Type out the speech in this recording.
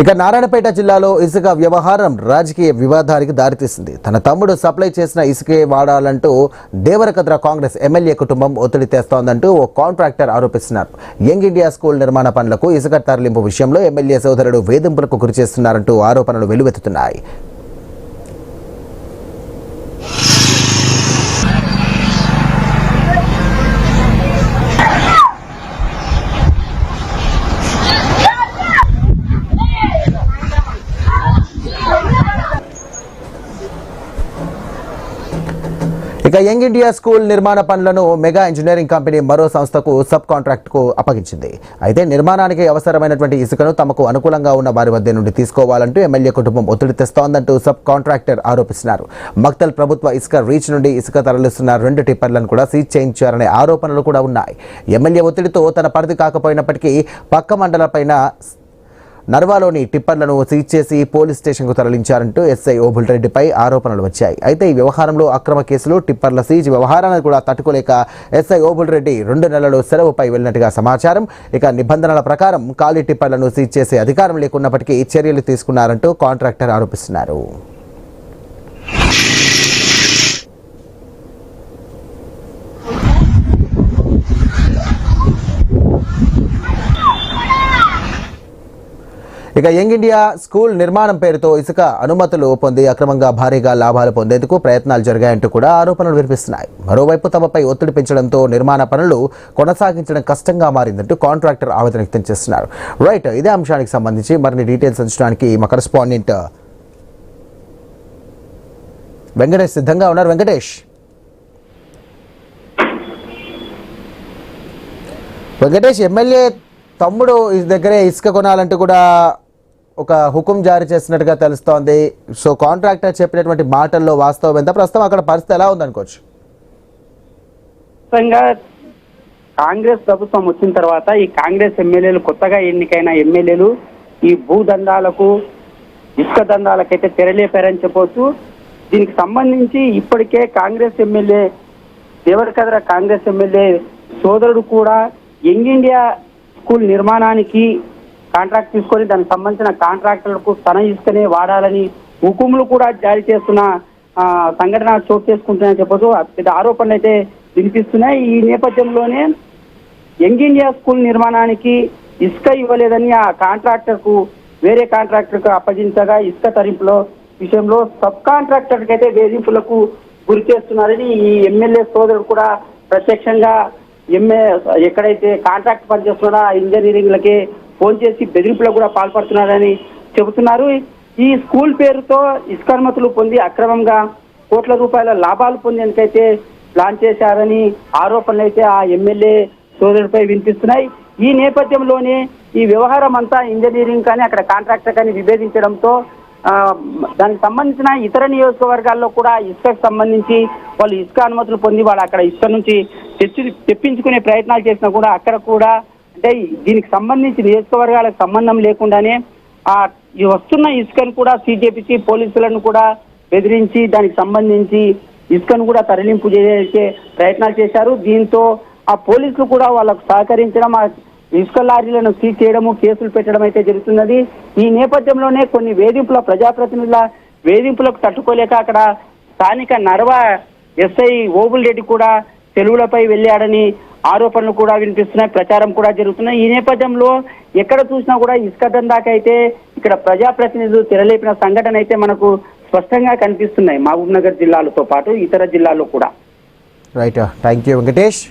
ఇక నారాయణపేట జిల్లాలో ఇసుక వ్యవహారం రాజకీయ వివాదానికి దారితీసింది. తన తమ్ముడు సప్లై చేసిన ఇసుకే వాడాలంటూ దేవరకద్ర కాంగ్రెస్ ఎమ్మెల్యే కుటుంబం ఒత్తిడి తెస్తోందంటూ ఓ కాంట్రాక్టర్ ఆరోపిస్తున్నారు. యంగ్ ఇండియా స్కూల్ నిర్మాణ పనులకు ఇసుక తరలింపు విషయంలో ఎమ్మెల్యే సోదరుడు వేధింపులకు గురిచేస్తున్నారంటూ ఆరోపణలు వెల్లువెత్తుతున్నాయి. ఇక యంగ్ ఇండియా స్కూల్ నిర్మాణ పనులను మెగా ఇంజనీరింగ్ కంపెనీ మరో సంస్థకు సబ్ కాంట్రాక్ట్కు అప్పగించింది. అయితే నిర్మాణానికి అవసరమైనటువంటి ఇసుకను తమకు అనుకూలంగా ఉన్న వారి వద్ద నుండి తీసుకోవాలంటూ ఎమ్మెల్యే కుటుంబం ఒత్తిడి తెస్తోందంటూ సబ్ కాంట్రాక్టర్ ఆరోపిస్తున్నారు. మక్తల్ ప్రభుత్వ ఇసుక రీచ్ నుండి ఇసుక తరలిస్తున్న 2 టిప్పర్లను కూడా సీజ్ చేయించారనే ఆరోపణలు కూడా ఉన్నాయి. ఎమ్మెల్యే ఒత్తిడితో తన పరిధి కాకపోయినప్పటికీ పక్క మండలపైన నర్వాలోని టిప్పర్లను సీజ్ చేసి పోలీస్ స్టేషన్కు తరలించారంటూ ఎస్ఐ ఓబుల్ రెడ్డిపై ఆరోపణలు వచ్చాయి. అయితే ఈ వ్యవహారంలో అక్రమ కేసులు, టిప్పర్ల సీజ్ వ్యవహారాన్ని కూడా తట్టుకోలేక ఎస్ఐ ఓబుల్ రెడ్డి 2 నెలలు సెలవుపై వెళ్లినట్టుగా సమాచారం. ఇక నిబంధనల ప్రకారం ఖాళీ టిప్పర్లను సీజ్ చేసే అధికారం లేకున్నప్పటికీ చర్యలు తీసుకున్నారంటూ కాంట్రాక్టర్ ఆరోపిస్తున్నారు. ఇక యంగ్ ఇండియా స్కూల్ నిర్మాణం పేరుతో ఇసుక అనుమతులు పొంది అక్రమంగా భారీగా లాభాలు పొందేందుకు ప్రయత్నాలు జరిగాయంటూ కూడా ఆరోపణలు వినిపిస్తున్నాయి. మరోవైపు తమపై ఒత్తిడి పెంచడంతో నిర్మాణ పనులు కొనసాగించడం కష్టంగా మారిందంటూ కాంట్రాక్టర్ ఆవేదన వ్యక్తం చేస్తున్నారు. రైట్, ఇదే అంశానికి సంబంధించి మరిన్ని డీటెయిల్స్ అందించడానికి మా కరెస్పాండెంట్ వెంకటేష్ సిద్ధంగా ఉన్నారు. వెంకటేష్, ఎమ్మెల్యే తమ్ముడు దగ్గరే ఇసుక కొనాలంటూ కూడా ఒక హుకుం జారీ చేసినట్టుగా తెలుస్తోంది. సో కాంట్రాక్టర్ చెప్పినటువంటి మాటల్లో వాస్తవం ఎంత, ప్రస్తుతం అక్కడ పరిస్థితి ఎలా ఉందనుకోవచ్చు? కాంగ్రెస్ ప్రభుత్వం వచ్చిన తర్వాత ఈ కాంగ్రెస్ ఎమ్మెల్యేలు, కొత్తగా ఎన్నికైన ఎమ్మెల్యేలు ఈ భూదందాలకు, ఇసుక దందాలకైతే తెరలేపారని చెప్పవచ్చు. దీనికి సంబంధించి ఇప్పటికే కాంగ్రెస్ ఎమ్మెల్యే దేవరకద్ర కాంగ్రెస్ ఎమ్మెల్యే సోదరుడు కూడా యంగ్ ఇండియా స్కూల్ నిర్మాణానికి కాంట్రాక్ట్ తీసుకొని దానికి సంబంధించిన కాంట్రాక్టర్లకు తన ఇసుకనే వాడాలని హుకుములు కూడా జారీ చేస్తున్న సంఘటన చోటు చేసుకుంటున్నాయని చెప్పొచ్చు. పెద్ద ఆరోపణలు అయితే వినిపిస్తున్నాయి. ఈ నేపథ్యంలోనే యంగ్ ఇండియా స్కూల్ నిర్మాణానికి ఇసుక ఇవ్వలేదని ఆ కాంట్రాక్టర్కు వేరే కాంట్రాక్టర్కు అప్పగించగా ఇసుక తరింపులో విషయంలో సబ్ కాంట్రాక్టర్కి అయితే వేధింపులకు గురి చేస్తున్నారని ఈ ఎమ్మెల్యే సోదరుడు కూడా ప్రత్యక్షంగా ఎక్కడైతే కాంట్రాక్ట్ పనిచేస్తున్నారో ఆ ఇంజనీరింగ్లకే ఫోన్ చేసి బెదిరింపులకు కూడా పాల్పడుతున్నారని చెబుతున్నారు. ఈ స్కూల్ పేరుతో ఇసుక అనుమతులు పొంది అక్రమంగా కోట్ల రూపాయల లాభాలు పొందేందుకైతే ప్లాన్ చేశారని ఆరోపణలు అయితే ఆ ఎమ్మెల్యే సోదరుడిపై వినిపిస్తున్నాయి. ఈ నేపథ్యంలోనే ఈ వ్యవహారం అంతా ఇంజనీరింగ్ కానీ అక్కడ కాంట్రాక్టర్ కానీ విభేదించడంతో దానికి సంబంధించిన ఇతర నియోజకవర్గాల్లో కూడా ఇసుకకు సంబంధించి వాళ్ళు ఇసుక అనుమతులు పొంది వాళ్ళు అక్కడ ఇసుక నుంచి తెప్పించుకునే ప్రయత్నాలు చేసినా కూడా అక్కడ కూడా అంటే దీనికి సంబంధించి నియోజకవర్గాలకు సంబంధం లేకుండానే ఈ వస్తున్న ఇసుకను కూడా సీజ్ చేపించి పోలీసులను కూడా బెదిరించి దానికి సంబంధించి ఇసుకను కూడా తరలింపు చేసే ప్రయత్నాలు చేశారు. దీంతో ఆ పోలీసులు కూడా వాళ్ళకు సహకరించడం, ఆ ఇసుక లారీలను సీజ్ చేయడము, కేసులు పెట్టడం అయితే జరుగుతున్నది. ఈ నేపథ్యంలోనే కొన్ని ప్రజాప్రతినిధుల వేధింపులకు తట్టుకోలేక అక్కడ స్థానిక నర్వా ఎస్ఐ ఓబుల్ రెడ్డి కూడా సెలవులపై వెళ్ళాడని ఆరోపణలు కూడా వినిపిస్తున్నాయి, ప్రచారం కూడా జరుగుతున్నాయి. ఈ నేపథ్యంలో ఎక్కడ చూసినా కూడా ఇసుక దందాకైతే ఇక్కడ ప్రజాప్రతినిధులు తెరలేపిన సంఘటన అయితే మనకు స్పష్టంగా కనిపిస్తున్నాయి మహబూబ్ నగర్ జిల్లాలతో పాటు ఇతర జిల్లాల్లో కూడా. Right, thank you Venkatesh.